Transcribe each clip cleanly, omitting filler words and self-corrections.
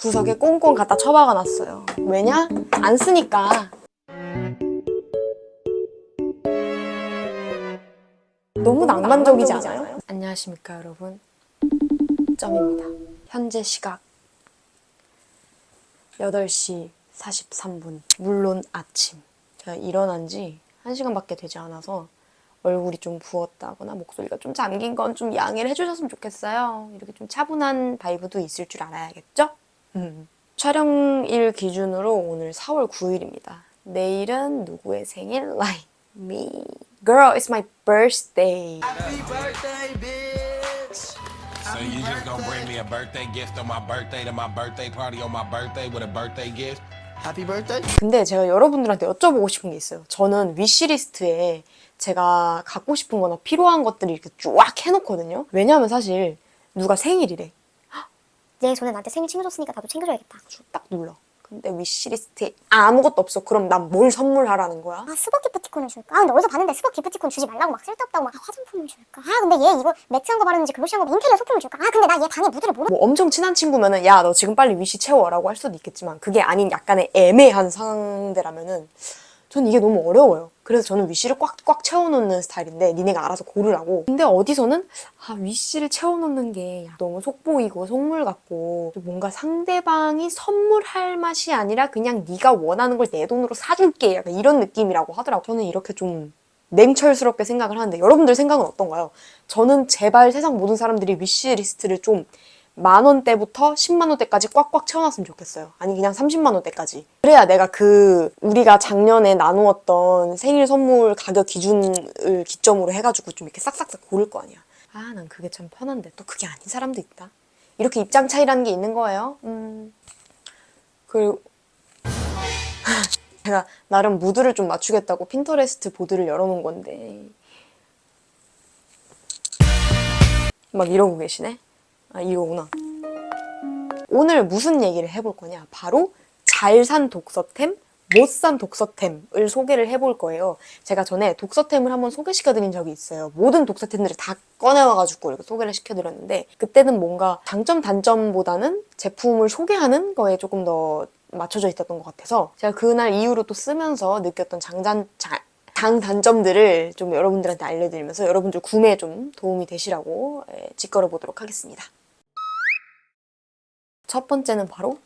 구석에 꽁꽁 갖다 처박아 놨어요. 왜냐? 안 쓰니까. 너무 낭만적이지 않아요? 안녕하십니까 여러분, 점입니다. 현재 시각 8시 43분. 물론 아침. 제가 일어난 지 1시간밖에 되지 않아서 얼굴이 좀 부었다거나 목소리가 좀 잠긴 건 좀 양해를 해주셨으면 좋겠어요. 이렇게 좀 차분한 바이브도 있을 줄 알아야겠죠? 촬영일 기준으로 오늘 4월 9일입니다. 내일은 누구의 생일? Like me. Girl, it's my birthday. Happy birthday, bitch. So you just gonna bring me a birthday gift on my birthday to my birthday party on my birthday with a birthday gift? Happy birthday. 근데 제가 여러분들한테 여쭤보고 싶은 게 있어요. 저는 위시리스트에 제가 갖고 싶은 거나 필요한 것들이 이렇게 쫙 해놓거든요. 왜냐하면 사실 누가 생일이래. 얘 전에 나한테 생일 챙겨줬으니까 나도 챙겨줘야겠다. 딱 눌러. 근데 위시리스트에 아무것도 없어. 그럼 난 뭘 선물하라는 거야? 아 스벅 기프티콘을 줄까? 아 근데 어디서 봤는데 스벅 기프티콘 주지 말라고 막 쓸데없다고 막 화장품을 줄까? 아 근데 얘 이거 매트한 거 바르는지 글로시한 거 인테리어 소품을 줄까? 아 근데 나 얘 방에 무드를 모르... 뭐 엄청 친한 친구면은 야 너 지금 빨리 위시 채워라고 할 수도 있겠지만 그게 아닌 약간의 애매한 상대라면은 전 이게 너무 어려워요. 그래서 저는 위시를 꽉꽉 채워놓는 스타일인데 니네가 알아서 고르라고. 근데 어디서는 위시를 채워놓는 게 너무 속보이고 속물 같고 뭔가 상대방이 선물할 맛이 아니라 그냥 네가 원하는 걸 내 돈으로 사줄게 약간 이런 느낌이라고 하더라고요. 저는 이렇게 좀 냉철스럽게 생각을 하는데 여러분들 생각은 어떤가요? 저는 제발 세상 모든 사람들이 위시리스트를 좀 10,000원대부터 100,000원대까지 꽉꽉 채워놨으면 좋겠어요. 아니 그냥 300,000원대까지. 그래야 내가 우리가 작년에 나누었던 생일 선물 가격 기준을 기점으로 해가지고 좀 이렇게 싹싹싹 고를 거 아니야. 난 그게 참 편한데 또 그게 아닌 사람도 있다. 이렇게 입장 차이라는 게 있는 거예요. 그리고 제가 나름 무드를 좀 맞추겠다고 핀터레스트 보드를 열어놓은 건데 막 이러고 계시네. 이거구나. 오늘 무슨 얘기를 해볼 거냐? 바로 잘 산 독서템, 못 산 독서템을 소개를 해볼 거예요. 제가 전에 독서템을 한번 소개시켜드린 적이 있어요. 모든 독서템들을 다 꺼내와가지고 이렇게 소개를 시켜드렸는데 그때는 뭔가 장점, 단점보다는 제품을 소개하는 거에 조금 더 맞춰져 있었던 것 같아서 제가 그날 이후로 또 쓰면서 느꼈던 장단점들을 좀 여러분들한테 알려드리면서 여러분들 구매에 좀 도움이 되시라고 짓걸어 보도록 하겠습니다. 첫 번째는 바로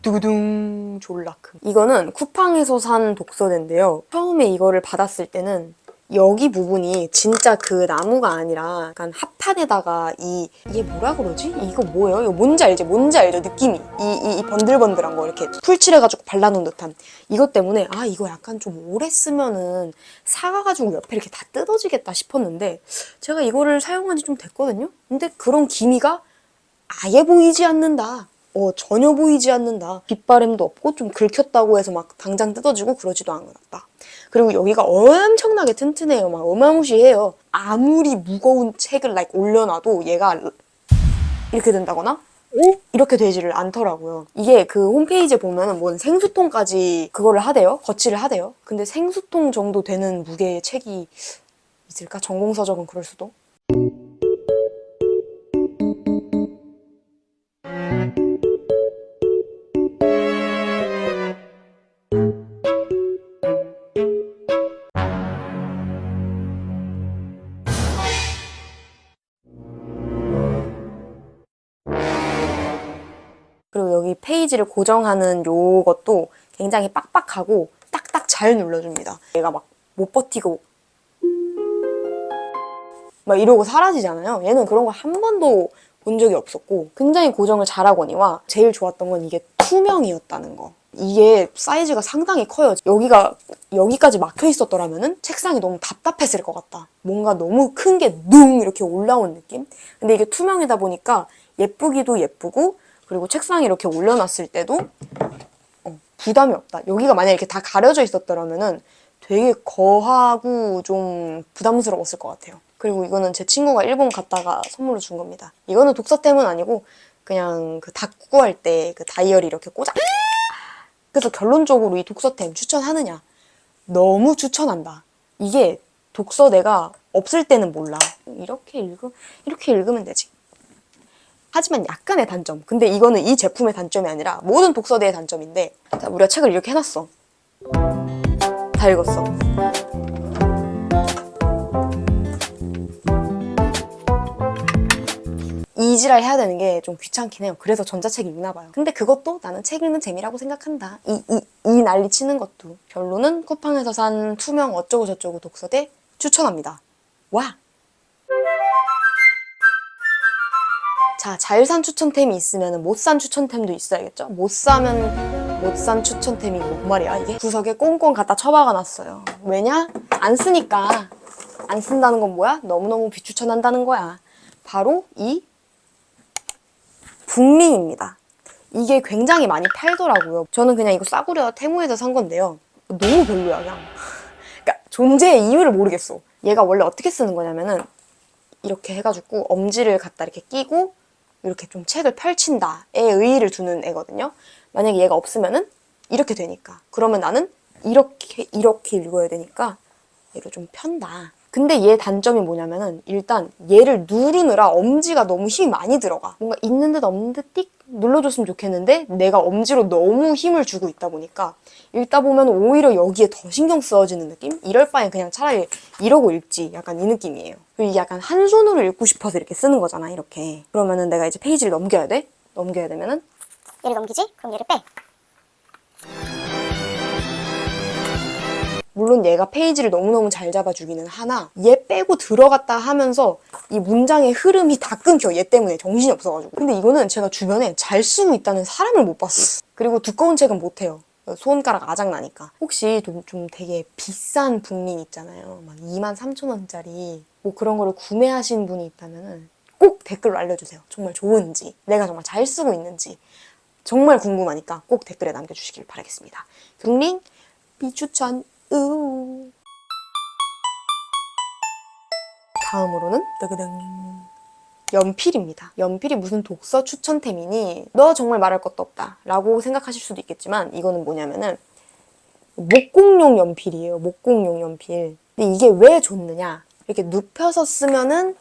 두구둥 졸라큼. 이거는 쿠팡에서 산 독서대인데요. 처음에 이거를 받았을 때는 여기 부분이 진짜 그 나무가 아니라 약간 합판에다가 이게 뭐라 그러지? 이거 뭐예요? 이거 뭔지 알죠? 뭔지 알죠? 느낌이 이 번들번들한 거 이렇게 풀칠해가지고 발라놓은 듯한 이것 때문에 이거 약간 좀 오래 쓰면은 사가가지고 옆에 이렇게 다 뜯어지겠다 싶었는데 제가 이거를 사용한 지 좀 됐거든요? 근데 그런 기미가 아예 보이지 않는다. 전혀 보이지 않는다. 빗바람도 없고 좀 긁혔다고 해서 막 당장 뜯어지고 그러지도 않았다. 그리고 여기가 엄청나게 튼튼해요. 막 어마무시해요. 아무리 무거운 책을 올려놔도 얘가 이렇게 된다거나 이렇게 되지를 않더라고요. 이게 그 홈페이지에 보면은 뭔 생수통까지 그거를 하대요. 거치를 하대요. 근데 생수통 정도 되는 무게의 책이 있을까? 전공서적은 그럴 수도. 그리고 여기 페이지를 고정하는 요것도 굉장히 빡빡하고 딱딱 잘 눌러줍니다. 얘가 막 못 버티고 막 이러고 사라지잖아요. 얘는 그런 거 한 번도 본 적이 없었고 굉장히 고정을 잘하거니와 제일 좋았던 건 이게 투명이었다는 거. 이게 사이즈가 상당히 커요. 여기까지 막혀 있었더라면은 책상이 너무 답답했을 것 같다. 뭔가 너무 큰 게 둥 이렇게 올라온 느낌? 근데 이게 투명이다 보니까 예쁘기도 예쁘고 그리고 책상에 이렇게 올려놨을 때도 부담이 없다. 여기가 만약에 이렇게 다 가려져 있었더라면은 되게 거하고 좀 부담스러웠을 것 같아요. 그리고 이거는 제 친구가 일본 갔다가 선물로 준 겁니다. 이거는 독서템은 아니고 그냥 그 닦고 할 때 그 다이어리 이렇게 꽂아. 그래서 결론적으로 이 독서템 추천하느냐? 너무 추천한다. 이게 독서대가 없을 때는 몰라. 이렇게 읽으면 되지. 하지만 약간의 단점. 근데 이거는 이 제품의 단점이 아니라 모든 독서대의 단점인데, 자, 우리가 책을 이렇게 해놨어. 다 읽었어. 이지랄 해야 되는 게 좀 귀찮긴 해요. 그래서 전자책 읽나 봐요. 근데 그것도 나는 책 읽는 재미라고 생각한다. 이 난리 치는 것도. 결론은 쿠팡에서 산 투명 어쩌고 저쩌고 독서대 추천합니다. 와! 자, 잘 산 추천템이 있으면 못 산 추천템도 있어야겠죠? 못 사면 못 산 추천템이 뭔 말이야 이게? 구석에 꽁꽁 갖다 처박아 놨어요. 왜냐? 안 쓰니까. 안 쓴다는 건 뭐야? 너무너무 비추천한다는 거야. 바로 이 북링입니다. 이게 굉장히 많이 팔더라고요. 저는 그냥 이거 싸구려 테무에서 산 건데요. 너무 별로야 그냥. 그러니까 존재의 이유를 모르겠어. 얘가 원래 어떻게 쓰는 거냐면은 이렇게 해가지고 엄지를 갖다 이렇게 끼고 이렇게 좀 책을 펼친다에 의의를 두는 애거든요. 만약에 얘가 없으면은 이렇게 되니까. 그러면 나는 이렇게 읽어야 되니까 얘를 좀 편다. 근데 얘 단점이 뭐냐면은 일단 얘를 누르느라 엄지가 너무 힘이 많이 들어가. 뭔가 있는 듯 없는 듯 띡 눌러줬으면 좋겠는데 내가 엄지로 너무 힘을 주고 있다 보니까 읽다 보면 오히려 여기에 더 신경 쓰여지는 느낌? 이럴 바엔 그냥 차라리 이러고 읽지. 약간 이 느낌이에요. 그리고 이게 약간 한 손으로 읽고 싶어서 이렇게 쓰는 거잖아, 이렇게. 그러면은 내가 이제 페이지를 넘겨야 돼? 넘겨야 되면은 얘를 넘기지? 그럼 얘를 빼. 물론 얘가 페이지를 너무너무 잘 잡아주기는 하나 얘 빼고 들어갔다 하면서 이 문장의 흐름이 다 끊겨. 얘 때문에 정신이 없어가지고. 근데 이거는 제가 주변에 잘 쓰고 있다는 사람을 못 봤어. 그리고 두꺼운 책은 못해요. 손가락 아작나니까. 혹시 좀 되게 비싼 북링 있잖아요. 막 23,000원짜리 뭐 그런 거를 구매하신 분이 있다면 꼭 댓글로 알려주세요. 정말 좋은지, 내가 정말 잘 쓰고 있는지 정말 궁금하니까 꼭 댓글에 남겨주시길 바라겠습니다. 북링 비추천. 다음으로는 뜨그등 연필입니다. 연필이 무슨 독서 추천템이니 너 정말 말할 것도 없다 라고 생각하실 수도 있겠지만 이거는 뭐냐면은 목공용 연필이에요. 목공용 연필. 근데 이게 왜 좋느냐, 이렇게 눕혀서 쓰면은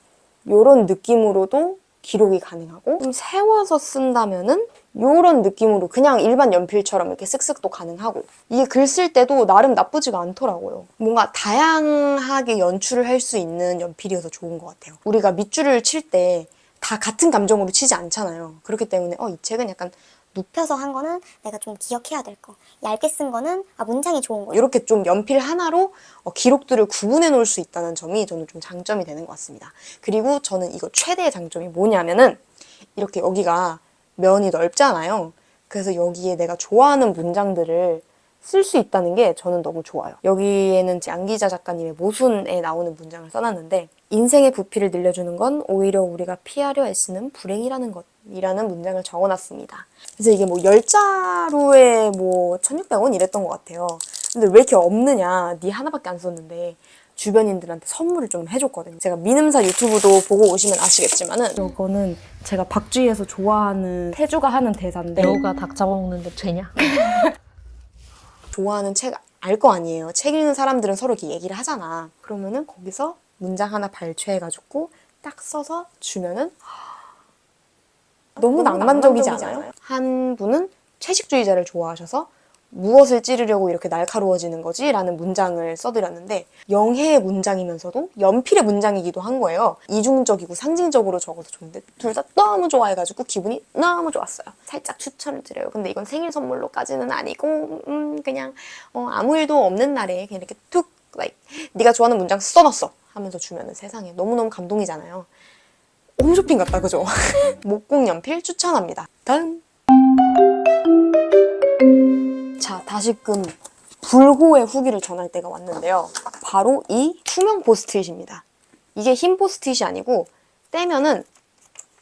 요런 느낌으로도 기록이 가능하고 좀 세워서 쓴다면은 요런 느낌으로 그냥 일반 연필처럼 이렇게 쓱쓱도 가능하고 이게 글 쓸 때도 나름 나쁘지가 않더라고요. 뭔가 다양하게 연출을 할 수 있는 연필이어서 좋은 것 같아요. 우리가 밑줄을 칠 때 다 같은 감정으로 치지 않잖아요. 그렇기 때문에 이 책은 약간 눕혀서 한 거는 내가 좀 기억해야 될 거. 얇게 쓴 거는 문장이 좋은 거. 이렇게 좀 연필 하나로 기록들을 구분해 놓을 수 있다는 점이 저는 좀 장점이 되는 것 같습니다. 그리고 저는 이거 최대의 장점이 뭐냐면은 이렇게 여기가 면이 넓잖아요. 그래서 여기에 내가 좋아하는 문장들을 쓸 수 있다는 게 저는 너무 좋아요. 여기에는 양기자 작가님의 모순에 나오는 문장을 써놨는데 인생의 부피를 늘려주는 건 오히려 우리가 피하려 애쓰는 불행이라는 것이라는 문장을 적어놨습니다. 그래서 이게 뭐 10자루에 뭐 1,600원 이랬던 것 같아요. 근데 왜 이렇게 없느냐, 니 하나밖에 안 썼는데 주변인들한테 선물을 좀 해줬거든요. 제가 민음사 유튜브도 보고 오시면 아시겠지만은 이거는 제가 박쥐에서 좋아하는 태주가 하는 대사인데 배우가 닭 잡아먹는데 되냐? 좋아하는 책 알 거 아니에요. 책 읽는 사람들은 서로 이렇게 얘기를 하잖아. 그러면은 거기서 문장 하나 발췌해가지고 딱 써서 주면은 너무 낭만적이지 않아요? 한 분은 채식주의자를 좋아하셔서 무엇을 찌르려고 이렇게 날카로워지는 거지? 라는 문장을 써드렸는데 영해의 문장이면서도 연필의 문장이기도 한 거예요. 이중적이고 상징적으로 적어서 좋은데 둘 다 너무 좋아해가지고 기분이 너무 좋았어요. 살짝 추천을 드려요. 근데 이건 생일 선물로까지는 아니고 그냥 아무 일도 없는 날에 그냥 이렇게 툭 네가 좋아하는 문장 써놨어 하면서 주면은 세상에 너무너무 감동이잖아요. 홈쇼핑 같다, 그죠? 목공 연필 추천합니다. 다음. 자, 다시금 불호의 후기를 전할 때가 왔는데요. 바로 이 투명 포스트잇입니다. 이게 흰 포스트잇이 아니고 떼면은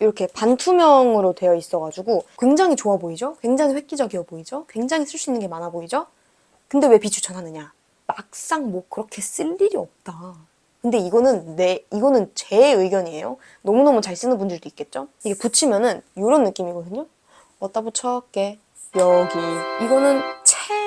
이렇게 반투명으로 되어 있어가지고 굉장히 좋아 보이죠? 굉장히 획기적이어 보이죠? 굉장히 쓸 수 있는 게 많아 보이죠? 근데 왜 비추천하느냐? 막상 뭐 그렇게 쓸 일이 없다. 근데 이거는 제 의견이에요. 너무너무 잘 쓰는 분들도 있겠죠? 이게 붙이면은 이런 느낌이거든요? 어디다 붙여게? 여기. 이거는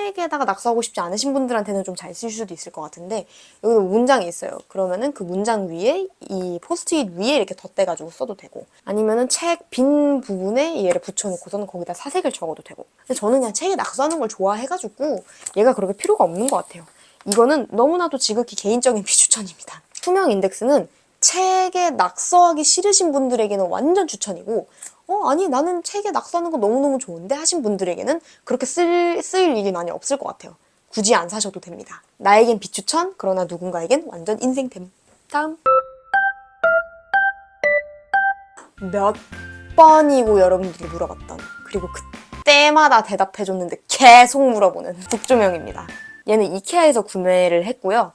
책에다가 낙서하고 싶지 않으신 분들한테는 좀 잘 쓸 수도 있을 것 같은데 여기 문장이 있어요. 그러면은 그 문장 위에 이 포스트잇 위에 이렇게 덧대가지고 써도 되고 아니면은 책 빈 부분에 얘를 붙여놓고서는 거기다 사색을 적어도 되고 근데 저는 그냥 책에 낙서하는 걸 좋아해가지고 얘가 그렇게 필요가 없는 것 같아요. 이거는 너무나도 지극히 개인적인 비추천입니다. 투명 인덱스는 책에 낙서하기 싫으신 분들에게는 완전 추천이고 아니 나는 책에 낙서하는 거 너무너무 좋은데 하신 분들에게는 그렇게 쓰일 일이 많이 없을 것 같아요. 굳이 안 사셔도 됩니다. 나에겐 비추천, 그러나 누군가에겐 완전 인생템. 다음. 몇 번이고 여러분들이 물어봤던 그리고 그때마다 대답해줬는데 계속 물어보는 북조명입니다. 얘는 이케아에서 구매를 했고요.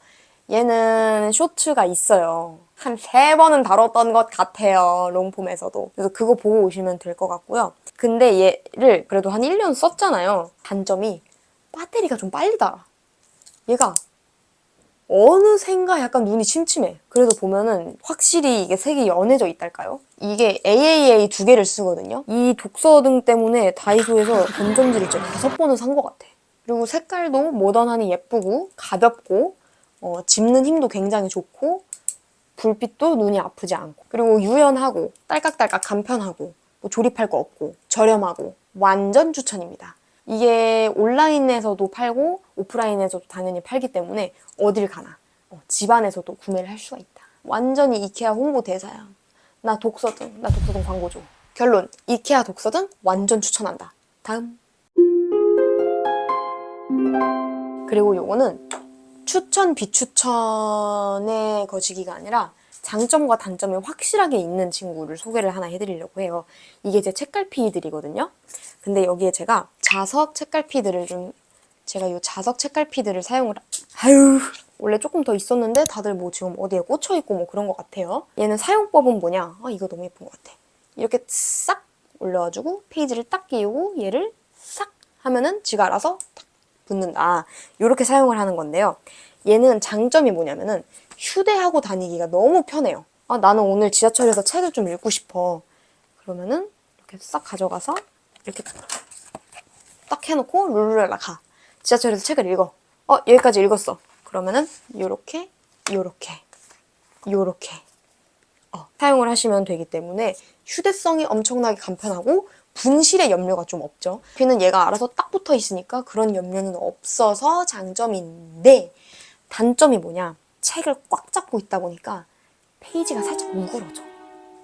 얘는 쇼츠가 있어요. 한 3번은 다뤘던 것 같아요. 롱폼에서도. 그래서 그거 보고 오시면 될 것 같고요. 근데 얘를 그래도 한 1년 썼잖아요. 단점이 배터리가 좀 빨리 닳아. 얘가 어느샌가 약간 눈이 침침해. 그래도 보면은 확실히 이게 색이 연해져 있달까요? 이게 AAA 2개를 쓰거든요. 이 독서등 때문에 다이소에서 건전지를 진짜 5번은 산 것 같아. 그리고 색깔도 모던하니 예쁘고 가볍고 집는 힘도 굉장히 좋고 불빛도 눈이 아프지 않고 그리고 유연하고 딸깍딸깍 간편하고 뭐 조립할 거 없고 저렴하고 완전 추천입니다. 이게 온라인에서도 팔고 오프라인에서도 당연히 팔기 때문에 어딜 가나 집안에서도 구매를 할 수가 있다. 완전히 이케아 홍보 대사야. 나 독서등 광고 줘. 결론, 이케아 독서등 완전 추천한다. 다음. 그리고 요거는 추천 비추천의 거시기가 아니라 장점과 단점이 확실하게 있는 친구를 소개를 하나 해드리려고 해요. 이게 제 책갈피들이거든요. 근데 여기에 제가 자석 책갈피들을 제가 이 자석 책갈피들을 사용을 원래 조금 더 있었는데 다들 뭐 지금 어디에 꽂혀있고 뭐 그런 것 같아요. 얘는 사용법은 뭐냐? 이거 너무 예쁜 것 같아. 이렇게 싹 올려가지고 페이지를 딱 끼우고 얘를 싹 하면은 지가 알아서 탁 붙는다. 이렇게 사용을 하는 건데요. 얘는 장점이 뭐냐면은 휴대하고 다니기가 너무 편해요. 나는 오늘 지하철에서 책을 좀 읽고 싶어. 그러면은 이렇게 싹 가져가서 이렇게 딱 해놓고 룰루랄라 가. 지하철에서 책을 읽어. 여기까지 읽었어. 그러면은 요렇게 사용을 하시면 되기 때문에 휴대성이 엄청나게 간편하고 분실의 염려가 좀 없죠. 귀는 얘가 알아서 딱 붙어 있으니까 그런 염려는 없어서 장점인데 단점이 뭐냐? 책을 꽉 잡고 있다 보니까 페이지가 살짝 우그러져.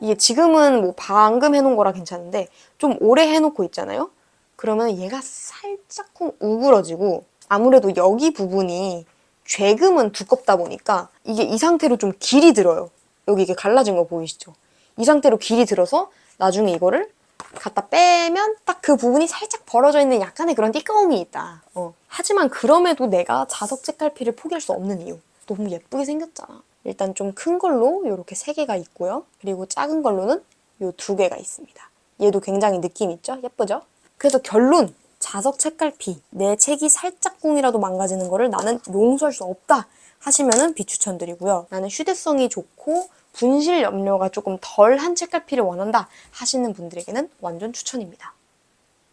이게 지금은 뭐 방금 해놓은 거라 괜찮은데 좀 오래 해놓고 있잖아요? 그러면 얘가 살짝쿵 우그러지고 아무래도 여기 부분이 죄금은 두껍다 보니까 이게 이 상태로 좀 길이 들어요. 여기 이게 갈라진 거 보이시죠? 이 상태로 길이 들어서 나중에 이거를 갖다 빼면 딱 그 부분이 살짝 벌어져 있는 약간의 그런 띠꺼움이 있다. 하지만 그럼에도 내가 자석 책갈피를 포기할 수 없는 이유. 너무 예쁘게 생겼잖아. 일단 좀 큰 걸로 이렇게 3개가 있고요. 그리고 작은 걸로는 이 2개가 있습니다. 얘도 굉장히 느낌 있죠? 예쁘죠? 그래서 결론! 자석 책갈피. 내 책이 살짝쿵이라도 망가지는 거를 나는 용서할 수 없다 하시면은 비추천드리고요. 나는 휴대성이 좋고 분실 염려가 조금 덜한 책갈피를 원한다 하시는 분들에게는 완전 추천입니다.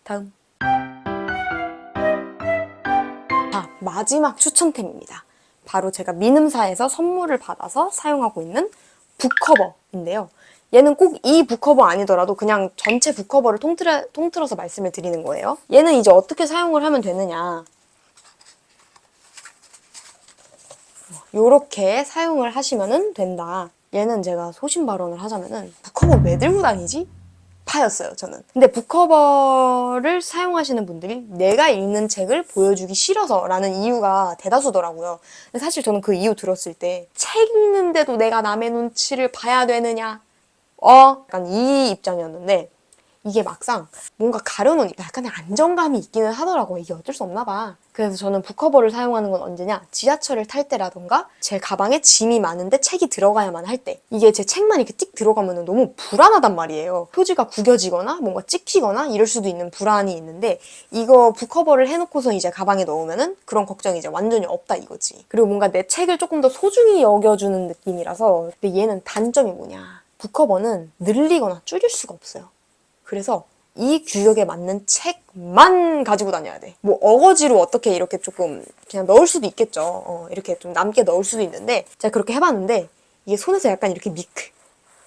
다음. 마지막 추천템입니다. 바로 제가 미음사에서 선물을 받아서 사용하고 있는 북커버인데요. 얘는 꼭 이 북커버 아니더라도 그냥 전체 북커버를 통틀어서 말씀을 드리는 거예요. 얘는 이제 어떻게 사용을 하면 되느냐. 요렇게 사용을 하시면 된다. 얘는 제가 소신 발언을 하자면은 북커버 왜 들고 다니지? 파였어요, 저는. 근데 북커버를 사용하시는 분들이 내가 읽는 책을 보여주기 싫어서 라는 이유가 대다수더라고요. 근데 사실 저는 그 이유 들었을 때 책 읽는데도 내가 남의 눈치를 봐야 되느냐? 약간 이 입장이었는데 이게 막상 뭔가 가려놓으니까 약간의 안정감이 있기는 하더라고요. 이게 어쩔 수 없나 봐. 그래서 저는 북커버를 사용하는 건 언제냐? 지하철을 탈 때라던가 제 가방에 짐이 많은데 책이 들어가야만 할 때. 이게 제 책만 이렇게 띡 들어가면 너무 불안하단 말이에요. 표지가 구겨지거나 뭔가 찍히거나 이럴 수도 있는 불안이 있는데 이거 북커버를 해놓고서 이제 가방에 넣으면은 그런 걱정이 이제 완전히 없다 이거지. 그리고 뭔가 내 책을 조금 더 소중히 여겨주는 느낌이라서. 근데 얘는 단점이 뭐냐? 북커버는 늘리거나 줄일 수가 없어요. 그래서 이 규격에 맞는 책만 가지고 다녀야 돼. 뭐 어거지로 어떻게 이렇게 조금 그냥 넣을 수도 있겠죠. 이렇게 좀 남게 넣을 수도 있는데 제가 그렇게 해봤는데 이게 손에서 약간 이렇게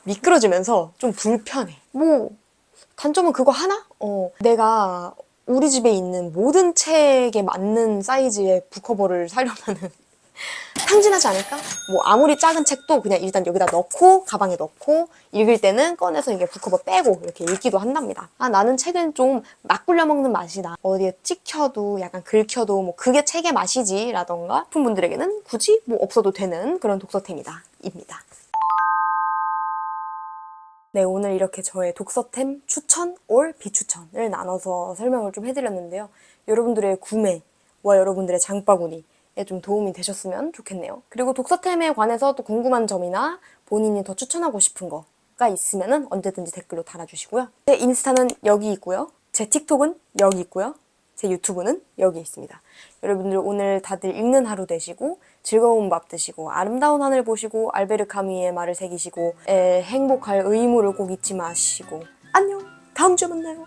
미끄러지면서 좀 불편해. 뭐 단점은 그거 하나? 내가 우리 집에 있는 모든 책에 맞는 사이즈의 북커버를 사려면은 탕진하지 않을까? 뭐 아무리 작은 책도 그냥 일단 여기다 넣고 가방에 넣고 읽을 때는 꺼내서 이게 북커버 빼고 이렇게 읽기도 한답니다. 아 나는 책은 좀 막 굴려 먹는 맛이다. 어디에 찍혀도 약간 긁혀도 뭐 그게 책의 맛이지 라던가 싶은 분들에게는 굳이 뭐 없어도 되는 그런 독서템이다 입니다. 네, 오늘 이렇게 저의 독서템 추천 or 비추천을 나눠서 설명을 좀 해드렸는데요. 여러분들의 구매와 여러분들의 장바구니에 좀 도움이 되셨으면 좋겠네요. 그리고 독서템에 관해서 또 궁금한 점이나 본인이 더 추천하고 싶은 거가 있으면 언제든지 댓글로 달아주시고요. 제 인스타는 여기 있고요. 제 틱톡은 여기 있고요. 제 유튜브는 여기 있습니다. 여러분들 오늘 다들 읽는 하루 되시고 즐거운 밥 드시고 아름다운 하늘 보시고 알베르 카뮈의 말을 새기시고 행복할 의무를 꼭 잊지 마시고 안녕! 다음 주에 만나요.